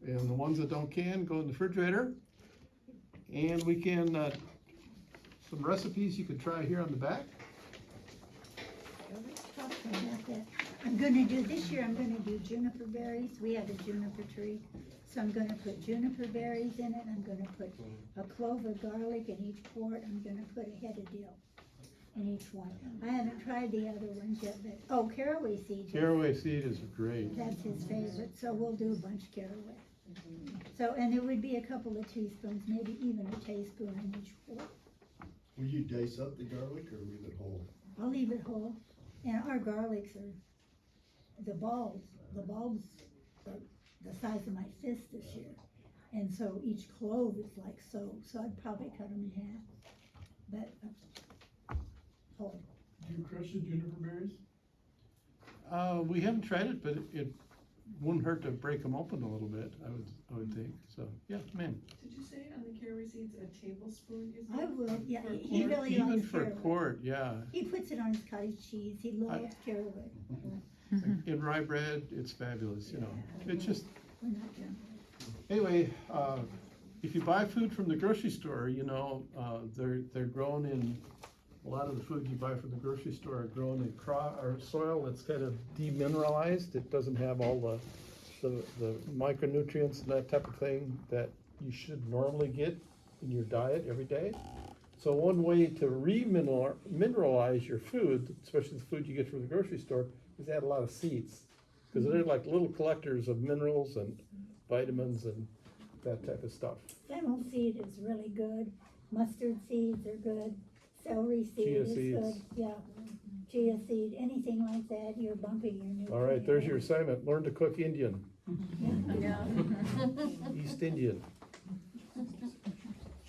C: And the ones that don't can, go in the refrigerator. And we can, some recipes you can try here on the back.
A: Let's talk about that. This year I'm gonna do juniper berries. We have a juniper tree. So I'm gonna put juniper berries in it. I'm gonna put a clove of garlic in each quart. I'm gonna put a head of dill in each one. I haven't tried the other ones yet, but, caraway seeds.
C: Caraway seed is great.
A: That's his favorite, so we'll do a bunch of caraway. So, and it would be a couple of teaspoons, maybe even a teaspoon in each quart.
I: Will you dice up the garlic or leave it whole?
A: I'll leave it whole. And our garlics are, the bulbs are the size of my fist this year. And so each clove is like so I'd probably cut them in half. But, whole.
H: Do you crush the juniper berries?
C: We haven't tried it, but it wouldn't hurt to break them open a little bit, I would think. So, yeah, man.
G: Did you say on the caraway seeds a tablespoon is
A: I
G: it?
A: would, yeah,
G: For
A: he
G: quart?
A: really
C: Even
A: likes
C: for a
A: caraway.
C: quart, yeah.
A: He puts it on his cottage cheese, he loves caraway.
C: In rye bread, it's fabulous, It's just,
A: We're not done.
C: anyway, if you buy food from the grocery store, they're grown in, a lot of the food you buy from the grocery store are grown in or soil that's kind of demineralized. It doesn't have all the micronutrients and that type of thing that you should normally get in your diet every day. So one way to mineralize your food, especially the food you get from the grocery store, is add a lot of seeds. Because they're like little collectors of minerals and vitamins and that type of stuff.
A: Fennel seed is really good, mustard seeds are good, celery seed
C: Chia
A: is
C: seeds.
A: good, yeah. chia seed, anything like that, you're bumping your nutrients.
C: All right, there's your assignment, learn to cook Indian,
D: Yeah.
C: East Indian.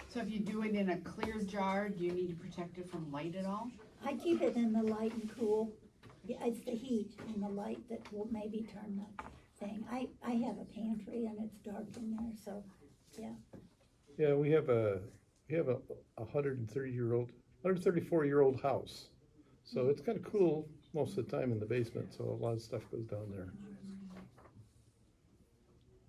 B: So if you do it in a clear jar, do you need to protect it from light at all?
A: I keep it in the light and cool. Yeah, it's the heat and the light that will maybe turn the thing. I have a pantry and it's dark in there, so, yeah.
C: Yeah, we have a 134-year-old house. So it's kind of cool most of the time in the basement, so a lot of stuff goes down there.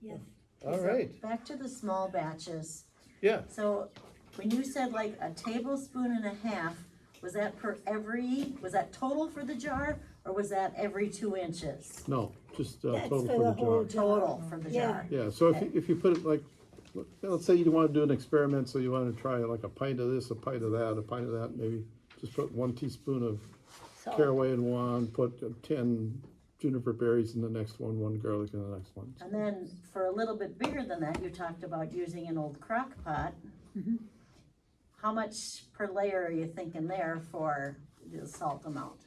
A: Yes.
C: All right,
J: Back to the small batches.
C: yeah,
J: So when you said like a tablespoon and a half, was that was that total for the jar or was that every 2 inches?
C: no, just
A: That's
C: total
A: for
C: for
A: the
C: the
A: whole
C: jar.
A: jar.
J: Total for the
A: Yeah.
J: jar.
C: Yeah, so if you put it like, let's say you want to do an experiment, so you want to try like a pint of this, a pint of that, a pint of that, maybe just put 1 teaspoon of
A: Salt.
C: caraway in one, put 10 juniper berries in the next one, 1 garlic in the next one.
J: And then for a little bit bigger than that, you talked about using an old crock pot.
A: Mhm.
J: How much per layer are you thinking there for the salt amount?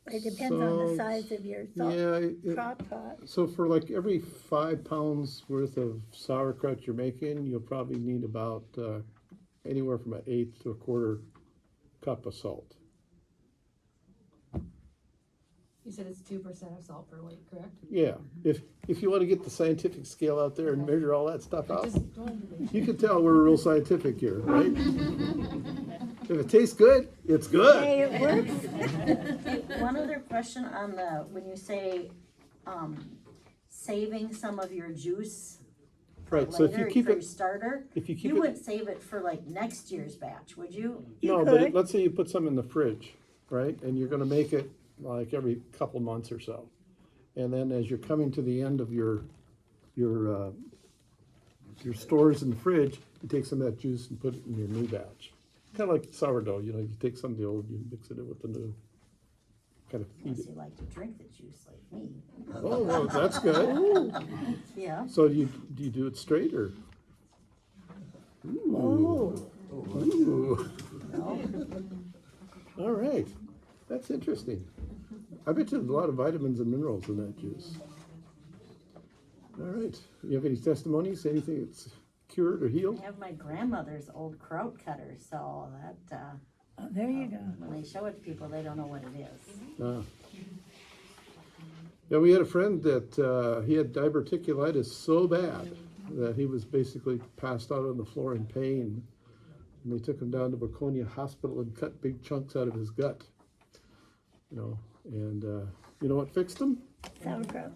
A: It depends on the
C: So,
A: size of your salt
C: Yeah,
A: crock pot.
C: so for like every 5 pounds worth of sauerkraut you're making, you'll probably need about anywhere from 1/8 to 1/4 cup of salt.
F: You said it's 2% of salt per weight, correct?
C: Yeah, if you want to get the scientific scale out there and measure all that stuff out,
F: Just don't.
C: you can tell we're real scientific here, right? If it tastes good, it's good.
A: Hey, it works.
J: One other question on when you say, saving some of your juice for
C: Right, so if you
J: later,
C: keep
J: for your
C: it,
J: starter,
C: if you keep
J: you
C: it,
J: wouldn't save it for like next year's batch, would you?
A: You
C: no, but
A: could.
C: let's say you put some in the fridge, right? And you're gonna make it like every couple months or so. And then as you're coming to the end of your stores in the fridge, you take some of that juice and put it in your new batch. Kind of like sourdough, you take some of the old, you mix it in with the new. Kind of feed
J: Unless
C: it.
J: you like to drink the juice like me.
C: Oh, well, that's good.
J: Yeah.
C: So do you do it straight or?
A: Oh,
C: Ooh. All right, that's interesting. I bet you there's a lot of vitamins and minerals in that juice. All right, you have any testimonies, anything that's cured or
J: I
C: healed?
J: have my grandmother's old kraut cutter, so that,
A: oh, there you go.
J: when they show it to people, they don't know what it is.
C: Yeah, we had a friend that he had diverticulitis so bad that he was basically passed out on the floor in pain. And they took him down to Baconia Hospital and cut big chunks out of his gut. And you know what fixed him?
A: Sauerkraut.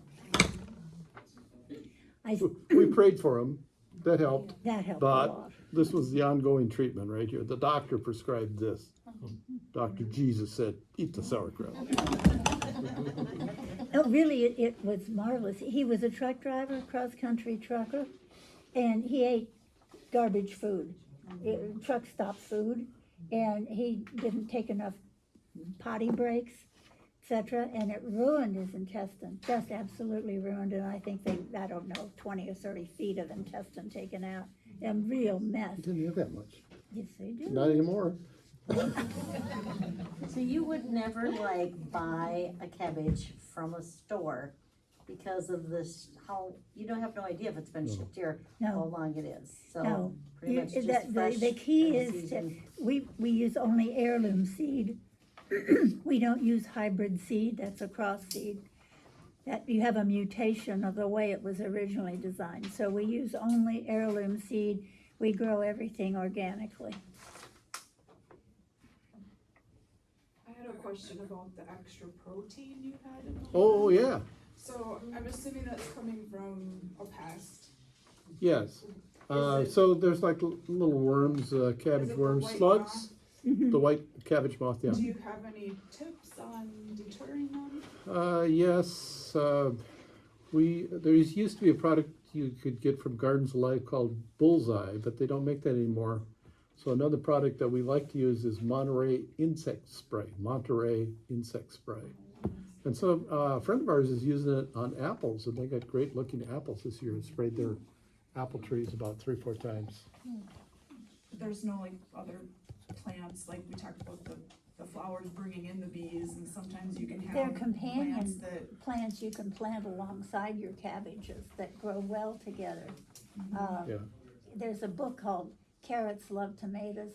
C: We prayed for him, that helped.
A: That helped a
C: But
A: lot.
C: this was the ongoing treatment right here. The doctor prescribed this. Dr. Jesus said, eat the sauerkraut.
A: Oh, really, it was marvelous. He was a truck driver, cross-country trucker, and he ate garbage food, truck stop food, and he didn't take enough potty breaks, etc., and it ruined his intestine, just absolutely ruined it. I think I don't know, 20 or 30 feet of intestine taken out, a real mess.
C: He didn't have that much.
A: Yes, they do.
C: Not anymore.
J: So you would never like buy a cabbage from a store because of this, you don't have no idea if it's been shipped here, how
A: No.
J: long it is, so
A: No.
J: pretty much just
A: The
J: fresh
A: key
J: in the
A: is to,
J: season.
A: we use only heirloom seed. We don't use hybrid seed, that's a cross seed. That you have a mutation of the way it was originally designed. So we use only heirloom seed. We grow everything organically.
G: I had a question about the extra protein you had in the
C: Oh, yeah,
G: So I'm assuming that's coming from a pest.
C: yes. So there's like little worms, cabbage
G: Is it the
C: worms,
G: white
C: slugs. The white cabbage moth, yeah.
G: Do you have any tips on deterring them?
C: Yes, there used to be a product you could get from Gardens of Life called Bullseye, but they don't make that anymore. So another product that we like to use is Monterey insect spray, And so a friend of ours is using it on apples, and they got great looking apples this year. It sprayed their apple trees about 3 or 4 times.
G: There's no like other plants, like we talked about the the flowers bringing in the bees, and sometimes you can have
A: They're
G: plants
A: companion
G: that,
A: plants you can plant alongside your cabbages that grow well together.
C: Yeah.
A: There's a book called Carrots Love Tomatoes,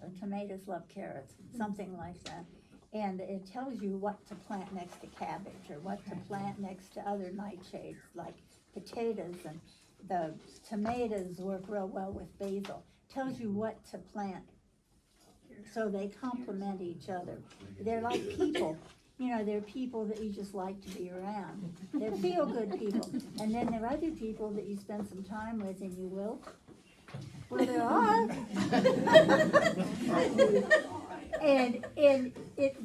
A: or Tomatoes Love Carrots, something like that. And it tells you what to plant next to cabbage, or what to plant next to other nightshades, like potatoes, and the tomatoes work real well with basil. Tells you what to plant, so they complement each other. They're like people, you know, they're people that you just like to be around. They're feel-good people. And then there are other people that you spend some time with and you will. Well, there are. And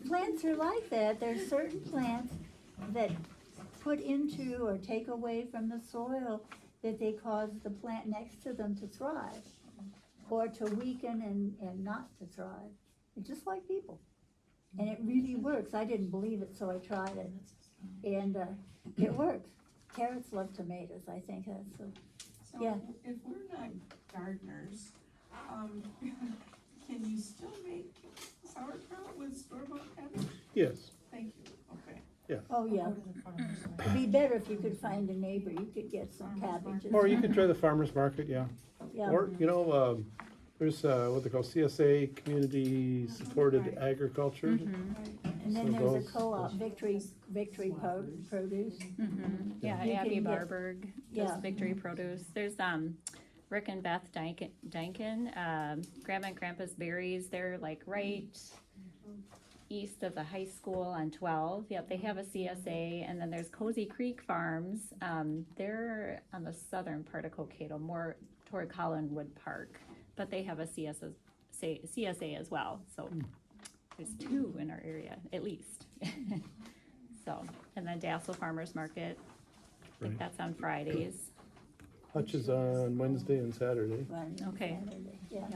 A: plants are like that. There's certain plants that put into or take away from the soil that they cause the plant next to them to thrive, or to weaken and not to thrive. It's just like people. And it really works. I didn't believe it, so I tried it. And it works. Carrots love tomatoes, I think that's
G: so
A: Yeah.
G: if we're not gardeners, can you still make sauerkraut with store-bought cabbage?
C: Yes.
G: Thank you, okay.
A: oh yeah. It'd be better if you could find a neighbor, you could get some cabbages.
C: Or you could try the farmer's market, yeah.
A: Yeah.
C: Or, you know, there's what they call CSA, Community Supported Agriculture.
A: And then
C: So
A: there's a
C: those-
A: co-op, Victory Produce.
D: Yeah,
A: You
D: Abby
A: can get-
D: Barberg
A: Yeah.
D: does Victory Produce. There's, Rick and Beth Duncan, Grandma and Grandpa's Berries, they're like right east of the high school on 12. Yep, they have a CSA. And then there's Cozy Creek Farms. They're on the southern part of Cokato, more toward Collinwood Park, but they have a CSA as well. So there's two in our area, at least. So, and then Dassel Farmers Market, I think
C: Right.
D: that's on Fridays.
C: Hutch is on Wednesday and Saturday.
A: One
D: Okay.
A: Saturday, Yeah.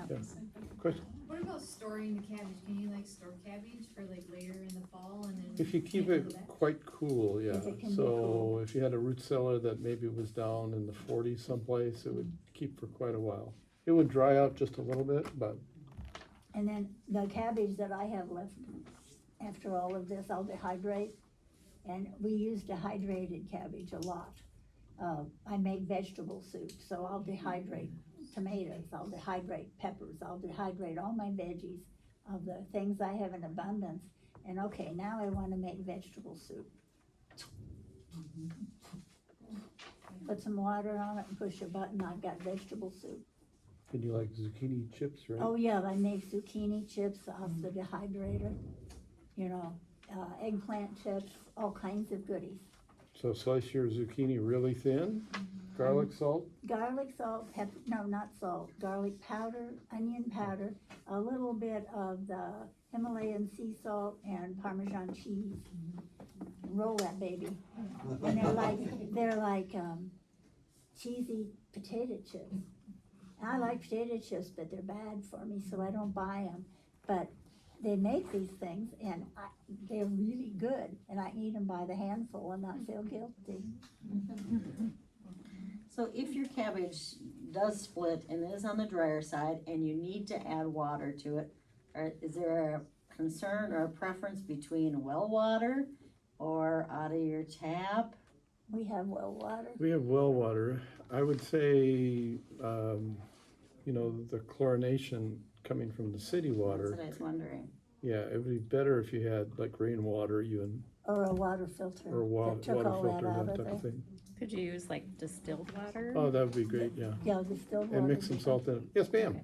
C: Question?
F: What about storing the cabbage? Can you like store cabbage for like later in the fall and then?
C: If you keep
F: make
C: it
F: a batch?
C: quite cool, yeah.
A: If it can be
C: So
A: cool.
C: if you had a root cellar that maybe was down in the 40s someplace, it would keep for quite a while. It would dry out just a little bit, but
A: And then the cabbage that I have left after all of this, I'll dehydrate. And we use dehydrated cabbage a lot. I make vegetable soup, so I'll dehydrate tomatoes, I'll dehydrate peppers, I'll dehydrate all my veggies of the things I have in abundance. And okay, now I wanna make vegetable soup. Put some water on it and push a button, I've got vegetable soup.
C: and you like zucchini chips, right?
A: Oh yeah, I make zucchini chips off the dehydrator, you know, eggplant chips, all kinds of goodies.
C: So slice your zucchini really thin, garlic salt,
A: Garlic salt, no, not salt, garlic powder, onion powder, a little bit of the Himalayan sea salt and Parmesan cheese. Roll that baby. And they're like cheesy potato chips. I like potato chips, but they're bad for me, so I don't buy them. But they make these things and they're really good, and I eat them by the handful and not feel guilty.
J: So if your cabbage does split and is on the drier side and you need to add water to it, is there a concern or a preference between well water or out of your tap?
A: We have well water.
C: we have well water. I would say, you know, the chlorination coming from the city
J: That's
C: water,
J: what I was wondering.
C: yeah, it would be better if you had like rainwater even,
A: Or a water filter
C: or
A: that took
C: water
A: all that
C: filter,
A: out
C: that
A: of
C: type of
A: it.
C: thing.
D: Could you use like distilled water?
C: Oh, that would be great, yeah.
A: Yeah, distilled water.
C: And mix some salt in it. Yes, ma'am?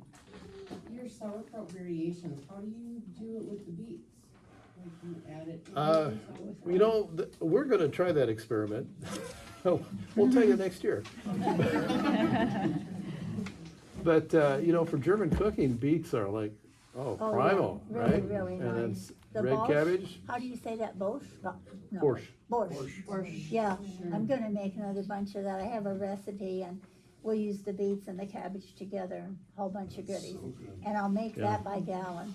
K: Your sauerkraut variations, how do you do it with the beets? Like you add it?
C: You know, we're gonna try that experiment. We'll tell you next year. But, you know, for German cooking, beets are like,
A: Oh, yeah,
C: primal,
A: really,
C: right?
A: really
C: And then
A: nice. The
C: red
A: borscht,
C: cabbage,
A: how do you say that, borscht? No.
C: borscht.
A: Borscht, yeah, I'm gonna make another bunch of that, I have a recipe, and we'll use the beets and the cabbage together, a whole bunch of goodies. And I'll make
C: Yeah.
A: that by gallon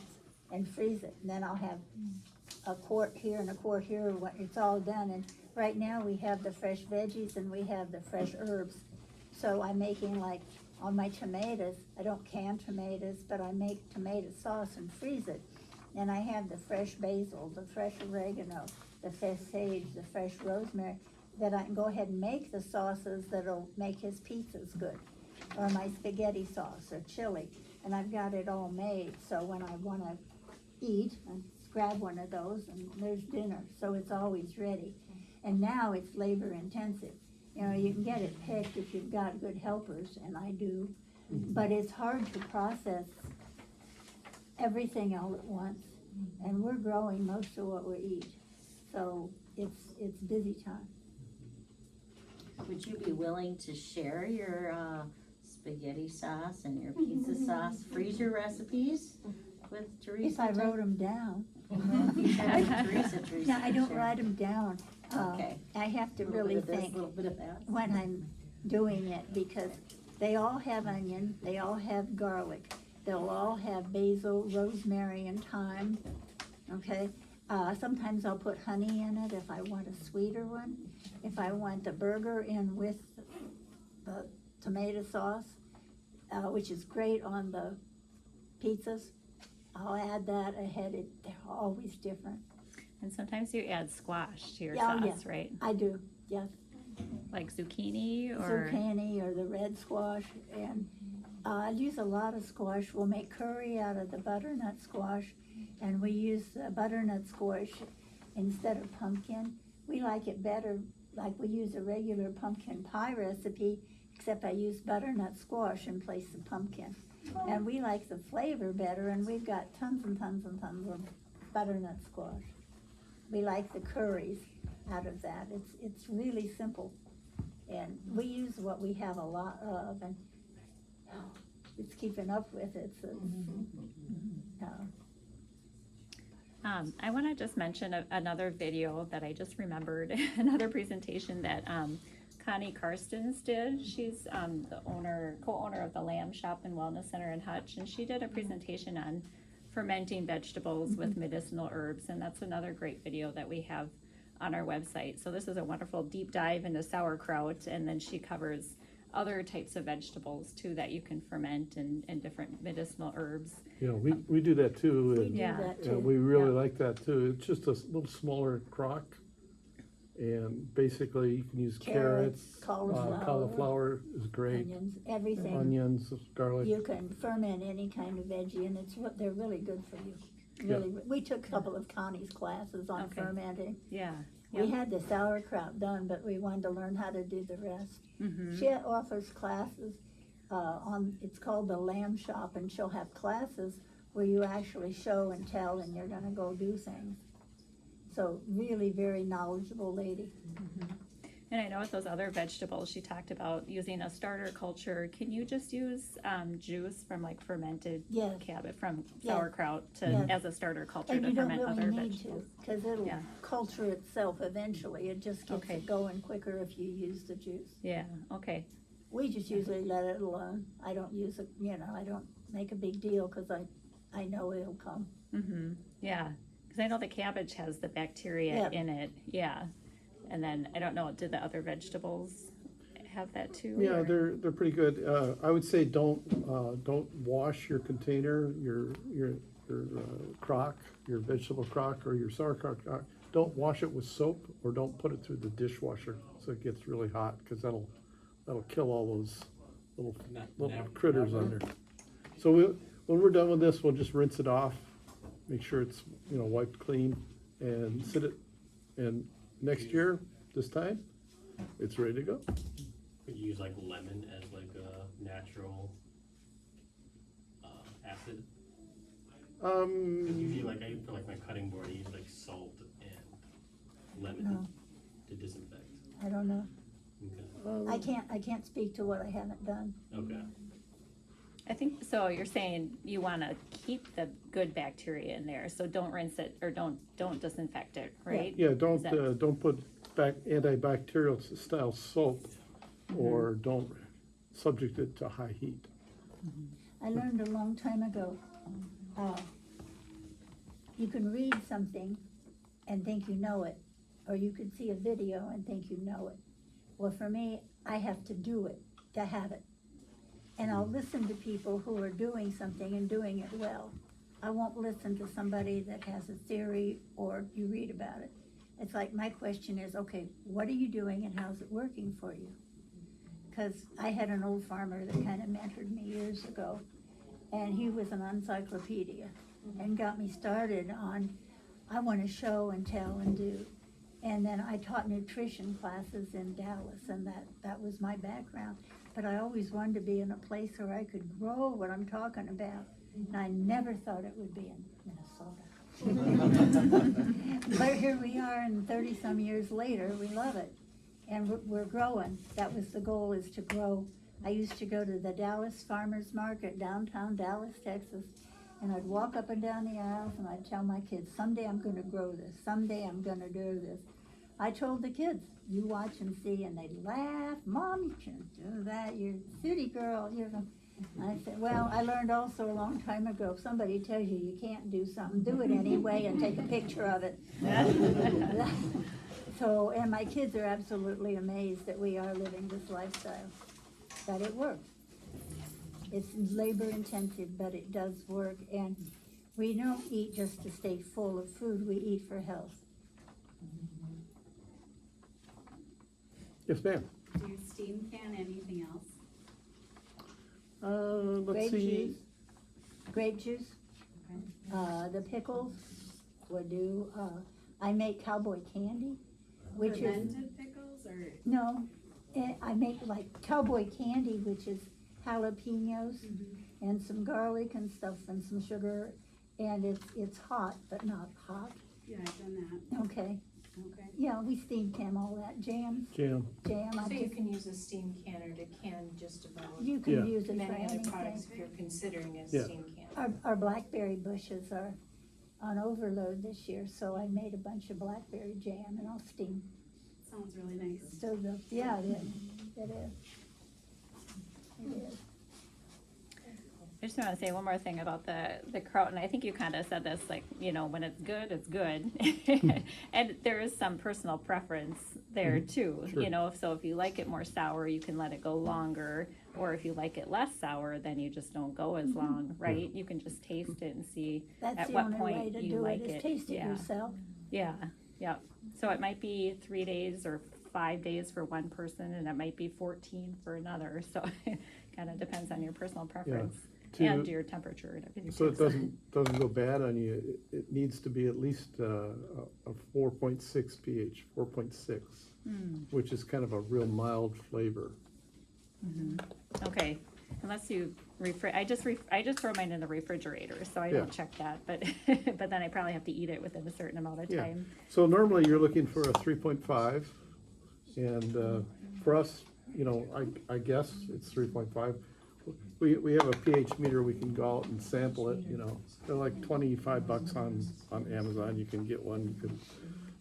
A: and freeze it, and then I'll have a quart here and a quart here when it's all done. And right now, we have the fresh veggies and we have the fresh herbs. So I'm making like, on my tomatoes, I don't can tomatoes, but I make tomato sauce and freeze it. and I have the fresh basil, the fresh oregano, the fresh sage, the fresh rosemary, that I can go ahead and make the sauces that'll make his pizzas good, or my spaghetti sauce, or chili, and I've got it all made, so when I wanna eat, I just grab one of those, and there's dinner, so it's always ready. And now it's labor intensive. You know, you can get it picked if you've got good helpers, and I do, but it's hard to process everything all at once, and we're growing most of what we eat, so it's busy time.
J: Would you be willing to share your spaghetti sauce and your pizza sauce freezer recipes with Teresa?
A: If I wrote them down.
J: Teresa,
A: No, I don't
J: share.
A: write them down.
J: Okay.
A: I have to
J: A little
A: really
J: bit of this,
A: think
J: a little bit of that.
A: when I'm doing it, because they all have onion, they all have garlic, they'll all have basil, rosemary, and thyme, okay? Sometimes I'll put honey in it if I want a sweeter one. If I want the burger in with the tomato sauce, which is great on the pizzas, I'll add that ahead. They're always different.
D: And sometimes you add squash to your
A: Yeah,
D: sauce,
A: yeah.
D: right?
A: I do, yes.
D: Like zucchini or?
A: Zucchini or the red squash, and I use a lot of squash. We'll make curry out of the butternut squash, and we use the butternut squash instead of pumpkin. We like it better, like we use a regular pumpkin pie recipe, except I use butternut squash in place of pumpkin. And we like the flavor better, and we've got tons and tons and tons of butternut squash. We like the curries out of that. It's really simple. And we use what we have a lot of, and it's keeping up with it, so
D: I want to just mention another video that I just remembered, another presentation that Connie Karstens did. She's the co-owner of the Lamb Shop and Wellness Center in Hutch, and she did a presentation on fermenting vegetables with medicinal herbs, and that's another great video that we have on our website. So this is a wonderful deep dive into sauerkraut, and then she covers other types of vegetables too that you can ferment and different medicinal herbs.
C: Yeah, we do that too.
A: we
C: and,
A: do
D: Yeah.
A: that
C: yeah,
A: too.
C: we really like that too. It's just a little smaller crock. And basically you can use carrots, cauliflower is great,
A: Onions, everything.
C: onions, garlic.
A: You can ferment any kind of veggie, and they're really good for you. Really, we took a couple of Connie's classes on
D: Okay.
A: fermenting.
D: Yeah.
A: We had the sauerkraut done, but we wanted to learn how to do the rest.
D: Mm-hmm.
A: She offers classes it's called the Lamb Shop, and she'll have classes where you actually show and tell, and you're gonna go do things. So really very knowledgeable lady.
D: And I know with those other vegetables, she talked about using a starter culture. Can you just use juice from like fermented
A: Yes.
D: cabbage, from
A: Yes.
D: sauerkraut
A: Yes.
D: as a starter culture
A: And
D: to
A: you don't
D: ferment
A: really
D: other
A: need
D: vegetables?
A: to, cause it'll
D: Yeah.
A: culture itself eventually. It just gets
D: Okay.
A: it going quicker if you use the juice.
D: Yeah, okay.
A: We just usually let it alone. I don't use it, I don't make a big deal, cause I know it'll come.
D: Mm-hmm, yeah, because I know the cabbage has the bacteria
A: Yeah.
D: in it, yeah. And then, I don't know, did the other vegetables have that too?
C: Yeah,
D: or-
C: they're pretty good. I would say don't wash your container, your crock, your vegetable crock or your sauerkraut crock. Don't wash it with soap, or don't put it through the dishwasher so it gets really hot, because that'll kill all those little critters on there. So when we're done with this, we'll just rinse it off, make sure it's wiped clean, and sit it. And next year, this time, it's ready to go.
E: Could you use like lemon as like a natural acid? 'Cause usually like I feel like my cutting board, I use like salt and lemon
A: No.
E: to disinfect.
A: I don't know.
E: Okay.
A: I can't speak to what I haven't done.
E: Okay.
D: I think, so you're saying you wanna keep the good bacteria in there, so don't rinse it, or don't disinfect it, right?
C: Yeah,
D: Is that-
C: don't put antibacterial style soap, or don't subject it to high heat.
A: I learned a long time ago, you can read something and think you know it, or you can see a video and think you know it. Well, for me, I have to do it to have it. And I'll listen to people who are doing something and doing it well. I won't listen to somebody that has a theory or you read about it. It's like, my question is, okay, what are you doing and how's it working for you? Cause I had an old farmer that kind of mentored me years ago, and he was an encyclopedia and got me started on, I wanna show and tell and do. And then I taught nutrition classes in Dallas, and that was my background. But I always wanted to be in a place where I could grow what I'm talking about, and I never thought it would be in Minnesota. But here we are, and 30-some years later, we love it, and we're growing. That was the goal, is to grow. I used to go to the Dallas Farmers Market, downtown Dallas, Texas, and I'd walk up and down the aisles, and I'd tell my kids, someday I'm gonna grow this, someday I'm gonna do this. I told the kids, you watch and see, and they'd laugh, Mom, you can't do that, you're a city girl, you're the... I said, well, I learned also a long time ago, if somebody tells you you can't do something, do it anyway and take a picture of it. So, and my kids are absolutely amazed that we are living this lifestyle, that it works. It's labor intensive, but it does work, and we don't eat just to stay full of food, we eat for health.
C: Yes, ma'am.
B: Do you steam can anything else?
C: Let's
A: Grape
C: see.
A: juice, grape juice, the pickles would do, I make cowboy candy, which is,
B: Fermented pickles or?
A: no, I make like cowboy candy, which is jalapenos and some garlic and stuff and some sugar, and it's hot, but not hot,
B: Yeah, I've done that.
A: okay.
B: Okay.
A: Yeah, we steam can all that, jam,
C: Jam.
A: I
K: So you
A: just,
K: can use a steam canner to can just about
A: you can
C: Yeah.
A: use it for
K: many other products
A: anything.
K: if you're considering a
C: Yeah.
K: steam can.
A: Our blackberry bushes are on overload this year, so I made a bunch of blackberry jam and I'll steam.
B: Sounds really nice.
A: So yeah, it is, it is. It is.
D: I just want to say one more thing about the kraut, and I think you kind of said this, like, you know, when it's good, it's good. And there is some personal preference there too,
C: Sure.
D: you know, so if you like it more sour, you can let it go longer, or if you like it less sour, then you just don't go as long, right? You can just taste it and see
A: That's
D: at
A: the
D: what
A: only way
D: point
A: to
D: you
A: do
D: like
A: it, is
D: it.
A: taste it
D: Yeah.
A: yourself.
D: Yeah, yeah. So it might be 3 days or 5 days for one person, and it might be 14 for another. So it kind of depends on your personal preference and your temperature and everything.
C: So
D: too,
C: it doesn't go bad on you. It needs to be at least a 4.6 pH, 4.6, which is kind of a real mild flavor.
D: Okay, unless you I just throw mine in the refrigerator, so I
C: Yeah.
D: don't check that. But but then I probably have to eat it within a certain amount of
C: Yeah.
D: time.
C: So normally you're looking for a 3.5, and for us, you know, I guess it's 3.5. We have a pH meter, we can go out and sample it, you know. They're like $25 on Amazon, you can get one. You can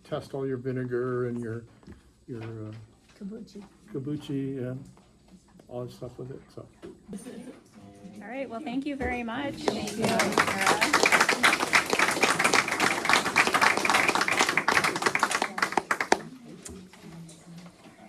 C: test all your vinegar and your
A: Kabuchi.
C: all that stuff with it, so.
D: All right, well, thank you very much.
A: Thank you.
D: Sarah.